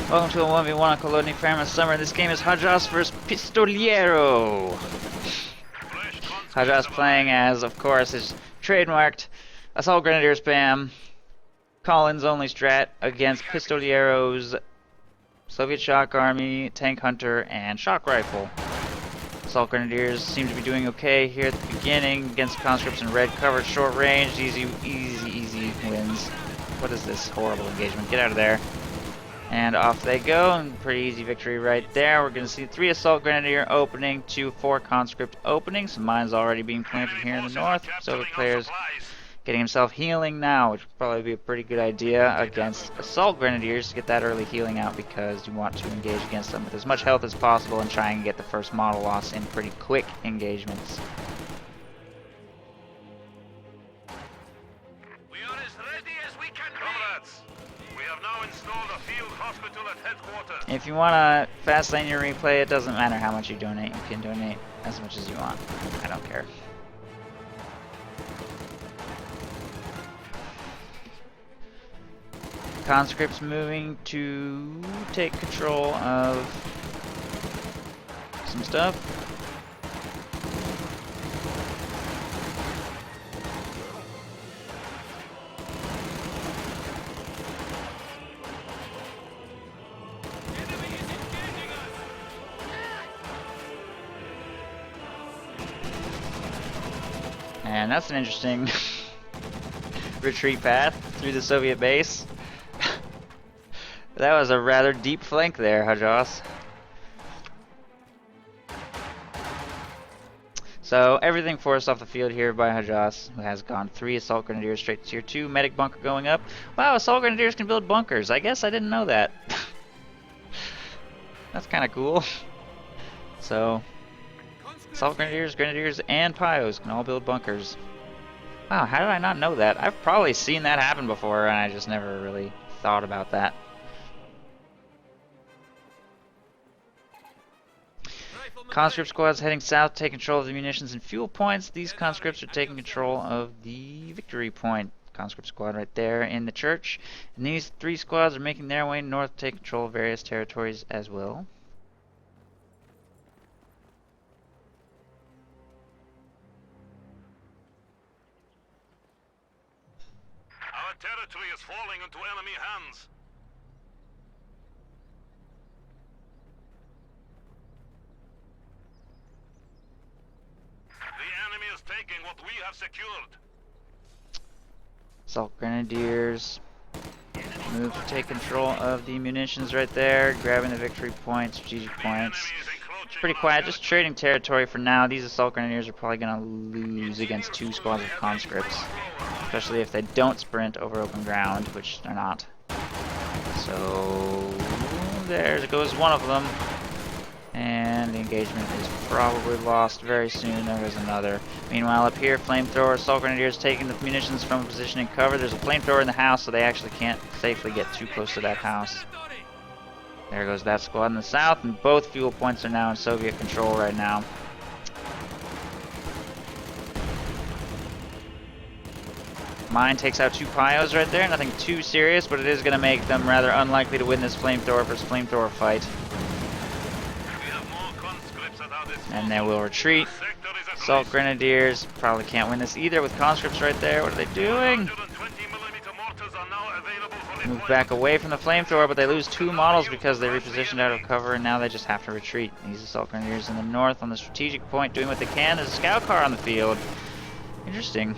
Welcome to a 1v1 on Kholodny Ferma Summer. This game is Hajas vs Pistoliero. Hajas playing as, of course, his trademarked Assault Grenadier spam, Collins only strat against Pistoliero's Soviet Shock Army, Tank Hunter, and Shock Rifle. Assault Grenadiers seem to be doing okay here at the beginning against conscripts in red cover, short range, easy wins. What is this horrible engagement? Get out of there. And off they go, and pretty easy victory right there. We're going to see 3 Assault Grenadier opening, 2 4 Conscript opening. Some mines already being planted here in the north. Soviet players getting himself healing now, which would probably be a pretty good idea against Assault Grenadiers to get that early healing out, because you want to engage against them with as much health as possible and try and get the first model loss in pretty quick engagements. If you want to fast lane your replay, it doesn't matter how much you donate. You can donate as much as you want. I don't care. Conscripts moving to take control of some stuff. And that's an interesting retreat path through the Soviet base. That was a rather deep flank there, Hajas. So everything forced off the field here by Hajas, who has gone 3 Assault Grenadiers straight to tier 2. Medic bunker going up. Wow, Assault Grenadiers can build bunkers. I guess I didn't know that. That's kind of cool. So Assault Grenadiers, and Pios can all build bunkers. Wow, how did I not know that? I've probably seen that happen before, and I just never really thought about that. Conscript squads heading south, take control of the munitions and fuel points. These conscripts are taking control of the victory point. Conscript squad right there in the church. And these 3 squads are making their way north to take control of various territories as well. Our territory is falling into enemy hands. The enemy is taking what we have secured. Assault Grenadiers move to take control of the munitions right there, grabbing the victory points, strategic points. It's pretty quiet, just trading territory for now. These Assault Grenadiers are probably going to lose against 2 squads of conscripts, especially if they don't sprint over open ground, which they're not. So there goes one of them, and the engagement is probably lost very soon. There goes another. Meanwhile, up here, flamethrower Assault Grenadiers taking the munitions from a position in cover. There's a flamethrower in the house, so they actually can't safely get too close to that house. There goes that squad in the south, and both fuel points are now in Soviet control right now. Mine takes out 2 Pios right there. Nothing too serious, but it is going to make them rather unlikely to win this flamethrower versus flamethrower fight. And they will retreat. Assault Grenadiers probably can't win this either with conscripts right there. What are they doing? Move back away from the flamethrower, but they lose 2 models because they repositioned out of cover, and now they just have to retreat. These Assault Grenadiers in the north on the strategic point doing what they can. There's a scout car on the field. Interesting.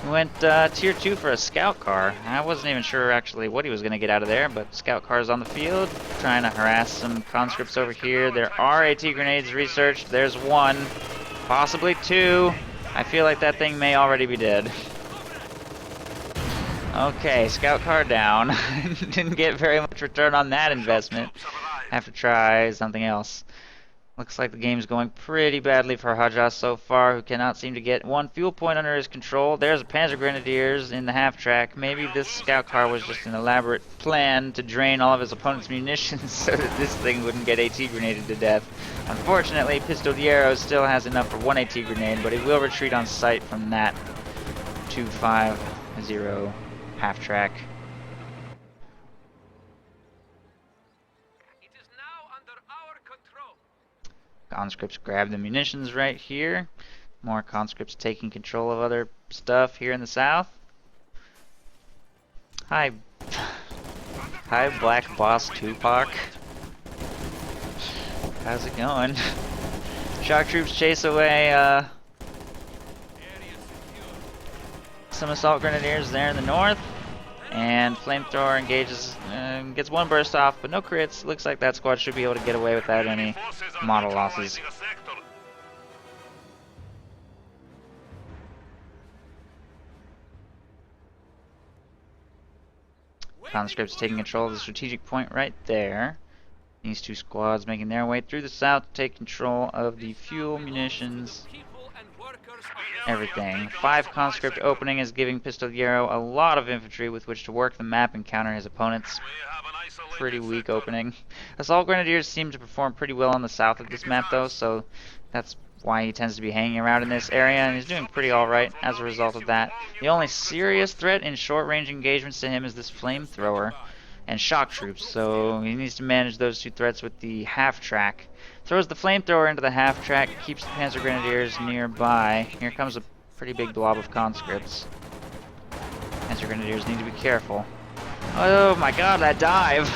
We went tier 2 for a scout car. I wasn't even sure actually what he was going to get out of there, but scout cars on the field, trying to harass some conscripts over here. There are AT grenades researched. There's 1, possibly 2. I feel like that thing may already be dead. Okay, scout car down. Didn't get very much return on that investment. Have to try something else. Looks like the game's going pretty badly for Hajas so far, who cannot seem to get 1 fuel point under his control. There's a Panzer Grenadiers in the half-track. Maybe this scout car was just an elaborate plan to drain all of his opponent's munitions so that this thing wouldn't get AT grenaded to death. Unfortunately, Pistoliero still has enough for 1 AT grenade, but he will retreat on sight from that 2-5-0 half-track. Conscripts grab the munitions right here. More conscripts taking control of other stuff here in the south. Hi. Hi, Black Boss Tupac. How's it going? Shock troops chase away some assault grenadiers there in the north, and flamethrower engages, gets one burst off, but no crits. Looks like that squad should be able to get away without any model losses. Conscripts taking control of the strategic point right there. These two squads making their way through the south to take control of the fuel, munitions, everything. 5 conscript opening is giving Pistoliero a lot of infantry with which to work the map and counter his opponents. Pretty weak opening. Assault grenadiers seem to perform pretty well on the south of this map though, so that's why he tends to be hanging around in this area, and he's doing pretty alright as a result of that. The only serious threat in short-range engagements to him is this flamethrower and shock troops, so he needs to manage those two threats with the half-track. Throws the flamethrower into the half-track, keeps the Panzer Grenadiers nearby. Here comes a pretty big blob of conscripts. Panzer Grenadiers need to be careful. Oh my god, that dive!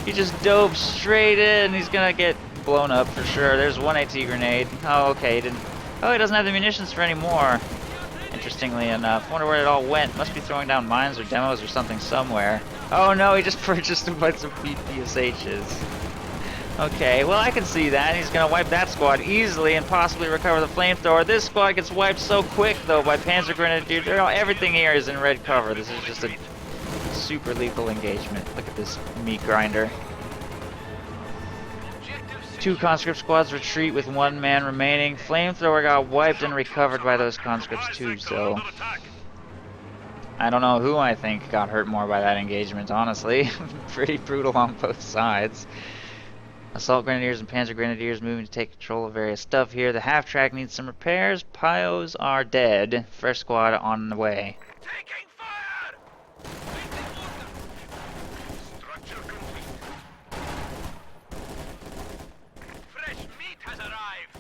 He just dove straight in. He's gonna get blown up for sure. There's one AT grenade. Oh, okay, he didn't. Oh, he doesn't have the munitions for any more. Interestingly enough. Wonder where it all went. Must be throwing down mines or demos or something somewhere. Oh no, he just purchased a bunch of PPSHs. Okay, well I can see that. He's gonna wipe that squad easily and possibly recover the flamethrower. This squad gets wiped so quick though by Panzer Grenadiers. Everything here is in red cover. This is just a super lethal engagement. Look at this meat grinder. 2 conscript squads retreat with 1 man remaining. Flamethrower got wiped and recovered by those conscripts too, so I don't know who I think got hurt more by that engagement, honestly. Pretty brutal on both sides. Assault Grenadiers and Panzer Grenadiers moving to take control of various stuff here. The half-track needs some repairs. Pios are dead. Fresh squad on the way. Taking fire! Structure complete. Fresh meat has arrived.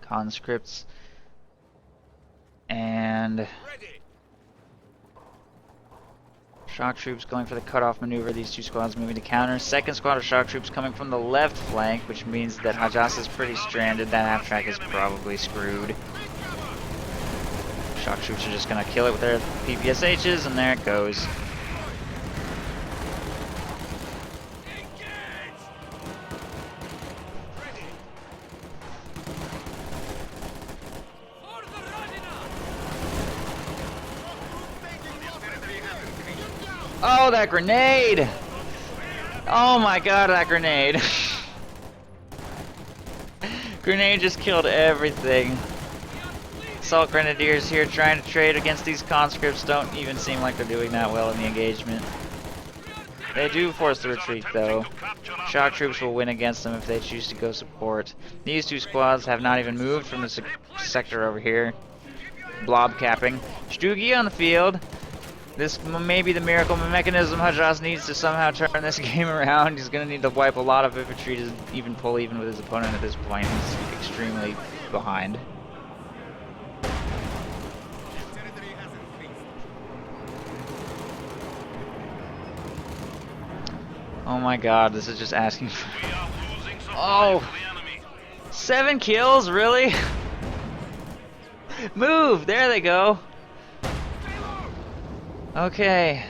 Conscripts and shock troops going for the cutoff maneuver. These 2 squads moving to counter. Second squad of shock troops coming from the left flank, which means that Hajas is pretty stranded. That half track is probably screwed. Shock troops are just gonna kill it with their PPSHs, and there it goes. Oh, that grenade! Oh my god, that grenade! Grenade just killed everything. Assault Grenadiers here trying to trade against these conscripts don't even seem like they're doing that well in the engagement. They do force the retreat though. Shock troops will win against them if they choose to go support. These 2 squads have not even moved from the sector over here. Blob capping. Strugi on the field. This may be the miracle mechanism Hajas needs to somehow turn this game around. He's going to need to wipe a lot of infantry to even pull even with his opponent at this point. He's extremely behind. Oh my god, this is just asking for... Oh! 7 kills? Really? Move! There they go! Okay.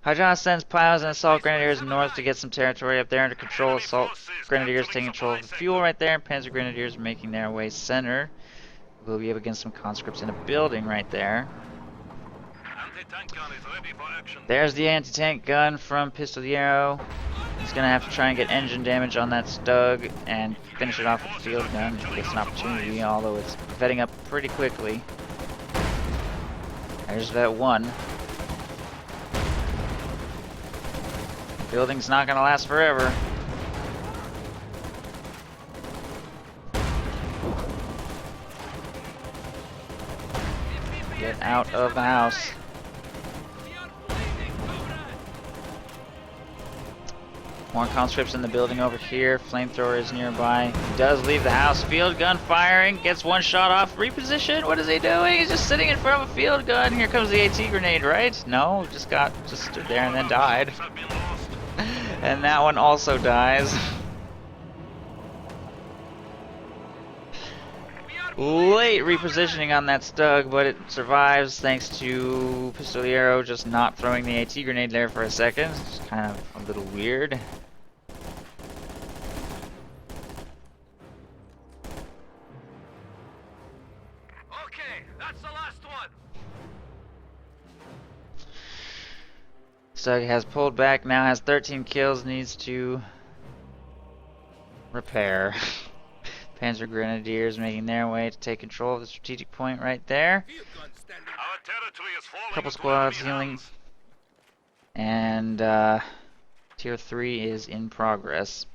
Hajas sends piles and assault grenadiers north to get some territory up there under control. Assault grenadiers taking control of the fuel right there. Panzer grenadiers making their way center. We'll be up against some conscripts in a building right there. There's the anti-tank gun from Pistoliero. He's gonna have to try and get engine damage on that Stug and finish it off with the field gun. He gets an opportunity, although it's vetting up pretty quickly. There's that 1. Building's not gonna last forever. out of the house. More conscripts in the building over here. Flamethrower is nearby. He does leave the house. Field gun firing. Gets one shot off. Reposition. What is he doing? He's just sitting in front of a field gun. Here comes the AT grenade, right? No, just stood there and then died. And that one also dies. Late repositioning on that Stug, but it survives thanks to Pistoliero just not throwing the AT grenade there for a second. It's kind of a little weird. Okay, that's the last one. Stug has pulled back, now has 13 kills, needs to repair. Panzer Grenadiers making their way to take control of the strategic point right there. Our territory is falling Couple into squads enemy healing. hands. And Tier 3 is in progress.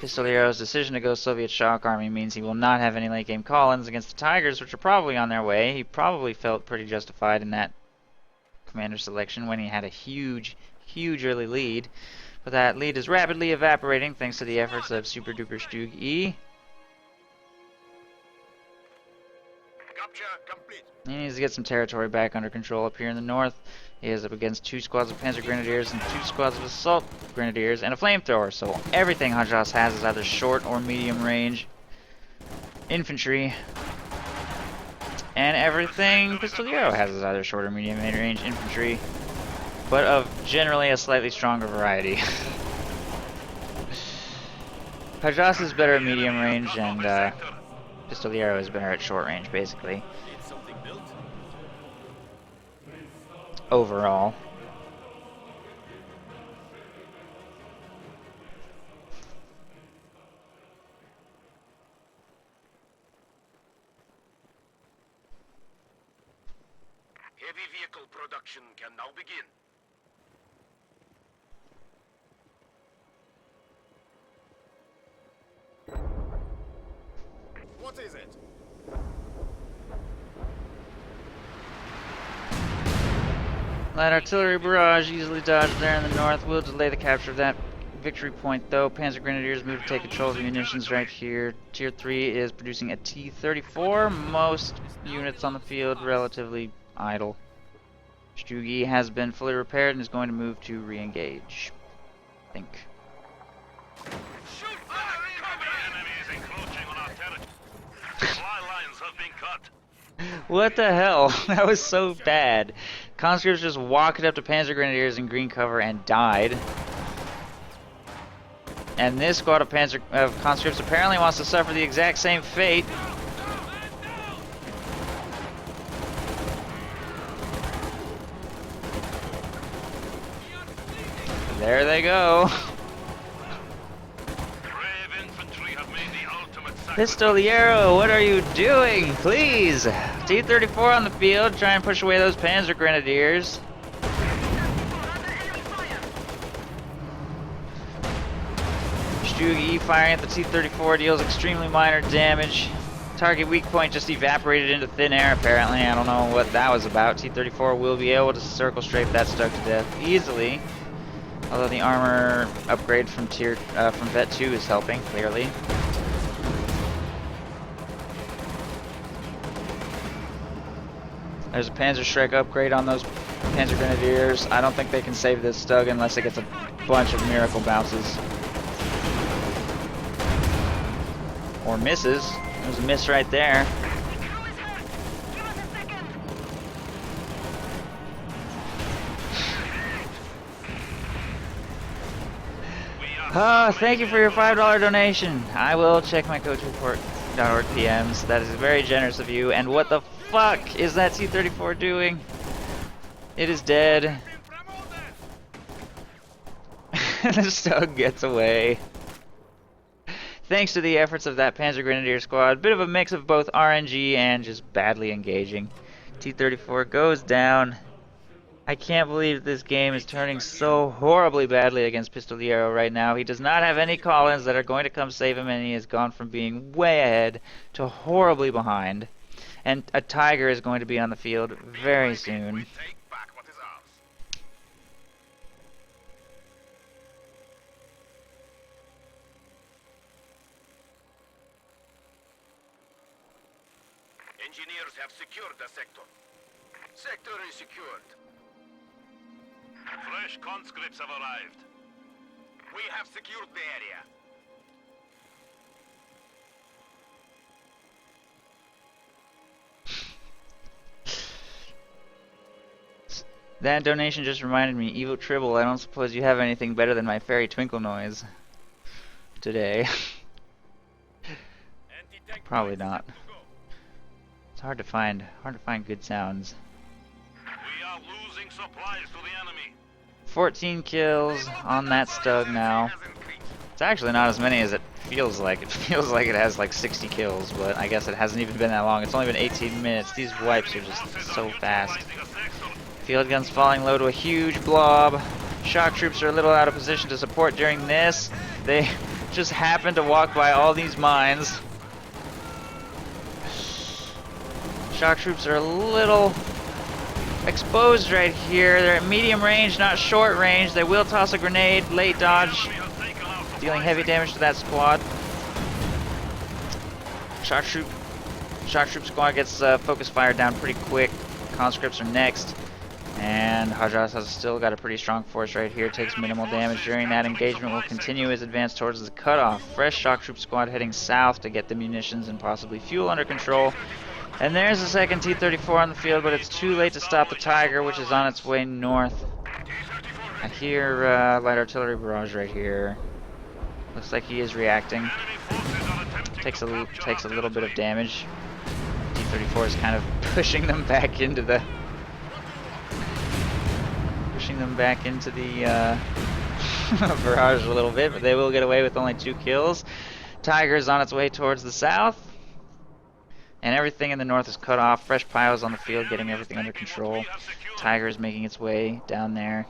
Pistoliero's decision to go Soviet Shock Army means he will not have any late game call-ins against the Tigers, which are probably on their way. He probably felt pretty justified in that commander selection when he had a huge early lead. But that lead is rapidly evaporating thanks to the efforts of Super Duper Stug E. Capture complete. He needs to get some territory back under control up here in the north. He is up against 2 squads of Panzer Grenadiers and 2 squads of Assault Grenadiers and a flamethrower. So everything Hajas has is either short or medium range infantry. And everything Pistoliero has is either short or medium range infantry, but of generally a slightly stronger variety. Hajas is better at medium range, and Pistoliero is better at short range, basically. Overall. Heavy vehicle production can now begin. What is it? Light artillery barrage easily dodged there in the north. Will delay the capture of that victory point, though. Panzer Grenadiers move to take control of the munitions right here. Tier 3 is producing a T-34. Most units on the field relatively idle. Stugi has been fully repaired and is going to move to re-engage, I think. Shoot back! The enemy is encroaching on our territory. Supply lines have been cut. What the hell? That was so bad. Conscripts just walked up to Panzer Grenadiers in green cover and died. And this squad of conscripts apparently wants to suffer the exact same fate. There they go. Brave infantry have made the ultimate sacrifice. Pistoliero, what are you doing? Please! T-34 on the field, try and push away those Panzer Grenadiers. Stugi firing at the T-34 deals extremely minor damage. Target weak point just evaporated into thin air, apparently. I don't know what that was about. T-34 will be able to circle strafe that Stug to death easily. Although the armor upgrade from Vet 2 is helping, clearly. There's a Panzerschreck upgrade on those Panzer Grenadiers. I don't think they can save this Stug unless it gets a bunch of miracle bounces. Or misses. There's a miss right there. Thank you for your $5 donation. I will check my coachreport.org PMs. That is very generous of you. And what the fuck is that T-34 doing? It is dead. The Stug gets away. Thanks to the efforts of that Panzer Grenadier squad. Bit of a mix of both RNG and just badly engaging. T-34 goes down. I can't believe this game is turning so horribly badly against Pistoliero right now. He does not have any call-ins that are going to come save him, and he has gone from being way ahead to horribly behind. And a Tiger is going to be on the field very soon. We take back what is ours. Engineers have secured the sector. Sector is secured. Fresh conscripts have arrived. We have secured the area. That donation just reminded me, Evo Tribble, I don't suppose you have anything better than my fairy twinkle noise today. Probably not. It's hard to find good sounds. We are losing supplies to the enemy. 14 kills on that Stug now. It's actually not as many as it feels like. It feels like it has like 60 kills, but I guess it hasn't even been that long. It's only been 18 minutes. These wipes are just so fast. Field guns falling low to a huge blob. Shock troops are a little out of position to support during this. They just happen to walk by all these mines. Shock troops are a little exposed right here. They're at medium range, not short range. They will toss a grenade, late dodge, dealing heavy damage to that squad. Shock troop squad gets focus fire down pretty quick. Conscripts are next. And Hajas has still got a pretty strong force right here, takes minimal damage during that engagement, will continue his advance towards the cutoff. Fresh shock troop squad heading south to get the munitions and possibly fuel under control. And there's the second T-34 on the field, but it's too late to stop the Tiger, which is on its way north. I hear light artillery barrage right here. Looks like he is reacting. Takes a little bit of damage. T-34 is kind of pushing them back into the barrage a little bit, but they will get away with only 2 kills. Tiger's on its way towards the south, and everything in the north is cut off. Fresh piles on the field, getting everything under control. Tiger's making its way down there.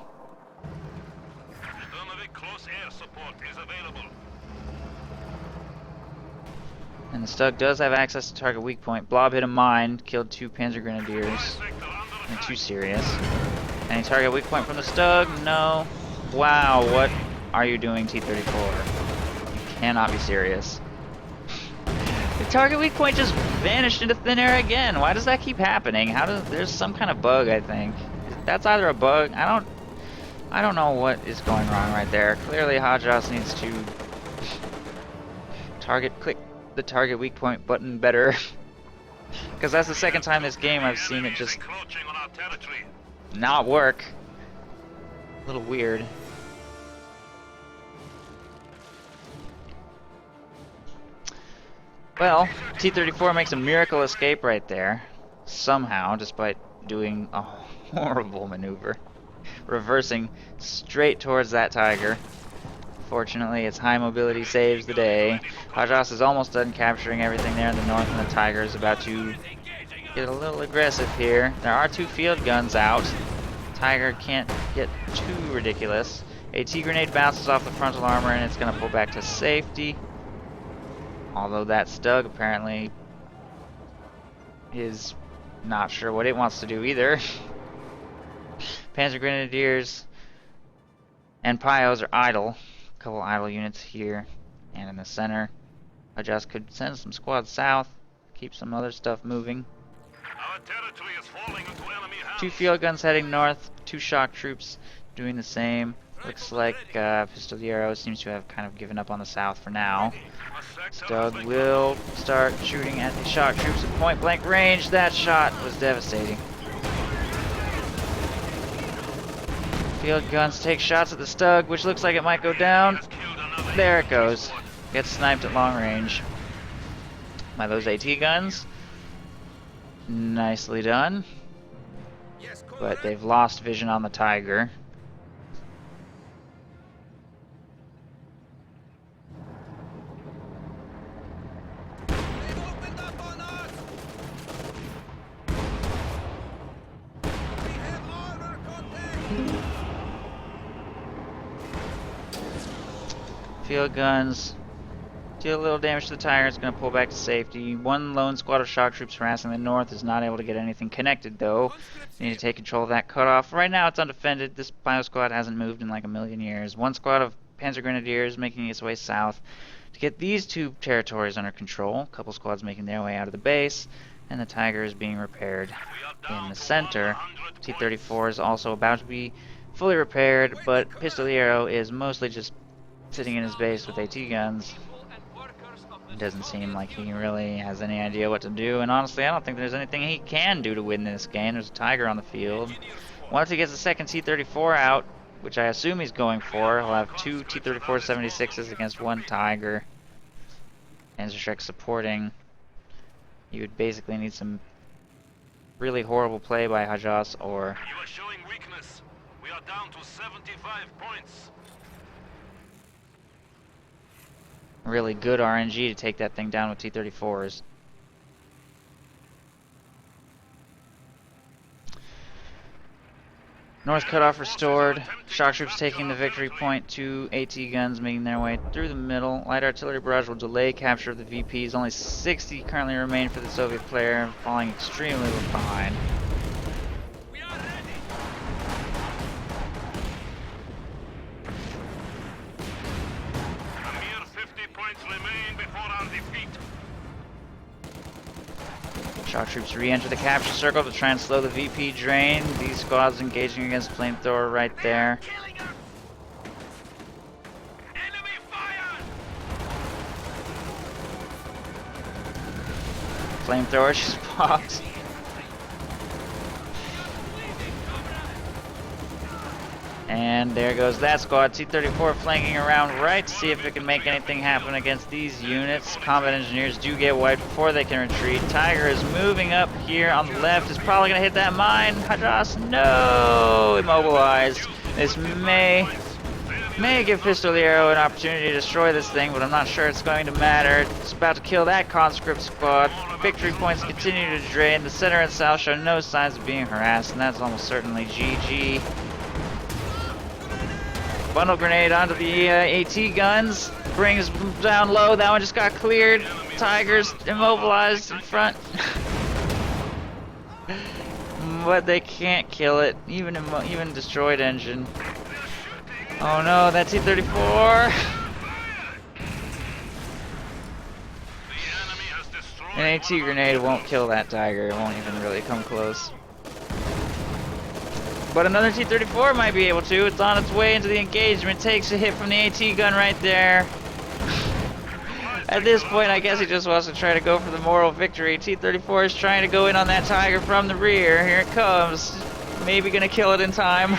And the Stug does have access to target weak point. Blob hit a mine, killed 2 Panzer Grenadiers, and 2 Sirius. Any target weak point from the Stug? No. Wow, what are you doing, T-34? You cannot be serious. The target weak point just vanished into thin air again. Why does that keep happening? There's some kind of bug, I think. That's either a bug. I don't know what is going wrong right there. Clearly Hajas needs to click the target weak point button better. Because that's the second time this game I've seen it just not work. A little weird. Well, T-34 makes a miracle escape right there. Somehow, despite doing a horrible maneuver. Reversing straight towards that Tiger. Fortunately, its high mobility saves the day. Hajas is almost done capturing everything there in the north, and the Tiger is about to get a little aggressive here. There are 2 field guns out. Tiger can't get too ridiculous. A T-grenade bounces off the frontal armor, and it's going to pull back to safety. Although that Stug apparently is not sure what it wants to do either. Panzer Grenadiers and Pios are idle. A couple idle units here and in the center. I just could send some squads south, keep some other stuff moving. Our territory is falling into enemy hands. 2 field guns heading north, 2 shock troops doing the same. Looks like Pistoliero seems to have kind of given up on the south for now. Stug will start shooting at the shock troops at point blank range. That shot was devastating. Field guns take shots at the Stug, which looks like it might go down. There it goes. Gets sniped at long range by those AT guns. Nicely done. But they've lost vision on the Tiger. Field guns deal a little damage to the Tiger. It's going to pull back to safety. One lone squad of shock troops harassing the north is not able to get anything connected, though. They need to take control of that cutoff. Right now, it's undefended. This bio squad hasn't moved in like a million years. One squad of Panzer Grenadiers making its way south to get these two territories under control. A couple squads making their way out of the base, and the Tiger is being repaired in the center. T-34 is also about to be fully repaired, but Pistoliero is mostly just sitting in his base with AT guns. It doesn't seem like he really has any idea what to do, and honestly I don't think there's anything he can do to win this game. There's a Tiger on the field. Once he gets the second T-34 out, which I assume he's going for, he'll have two T-34 76s against one Tiger. Panzerschreck supporting. You would basically need some really horrible play by Hajas or... You are showing weakness. We are down to 75 points. really good RNG to take that thing down with T-34s. North cutoff restored. Shock troops taking the victory point. Two AT guns making their way through the middle. Light artillery barrage will delay capture of the VPs. Only 60 currently remain for the Soviet player, falling extremely behind. We are ready. A mere 50 points remain before our defeat. Shock troops re-enter the capture circle to try and slow the VP drain. These squads engaging against flamethrower right there. Enemy fire! Flamethrower just popped. And there goes that squad. T-34 flanking around right to see if it can make anything happen against these units. Combat engineers do get wiped before they can retreat. Tiger is moving up here on the left. Is probably going to hit that mine. Hajas, no! Immobilized. This may give Pistoliero an opportunity to destroy this thing, but I'm not sure it's going to matter. It's about to kill that conscript squad. Victory points continue to drain. The center and south show no signs of being harassed, and that's almost certainly GG. Bundle grenade onto the AT guns, brings them down low. That one just got cleared. Tigers immobilized in front. But they can't kill it, even destroyed engine. Oh no, that T-34! An AT grenade won't kill that Tiger. It won't even really come close. But another T-34 might be able to. It's on its way into the engagement. Takes a hit from the AT gun right there. At this point, I guess he just wants to try to go for the moral victory. T-34 is trying to go in on that Tiger from the rear. Here it comes. Maybe gonna kill it in time.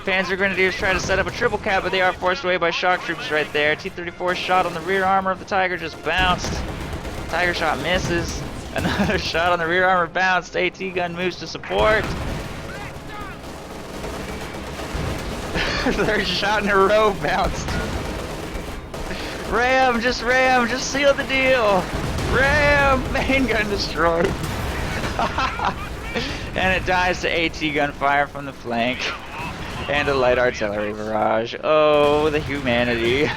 Panzer Grenadiers try to set up a triple cap, but they are forced away by shock troops right there. T-34 shot on the rear armor of the Tiger just bounced. Tiger shot misses. Another shot on the rear armor bounced. AT gun moves to support. Third shot in a row bounced. Ram, just seal the deal. Ram, main gun destroyed. And it dies to AT gunfire from the flank. And a light artillery barrage. Oh, the humanity.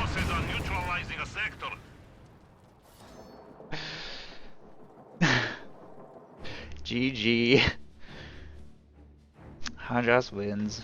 GG. Hajas wins.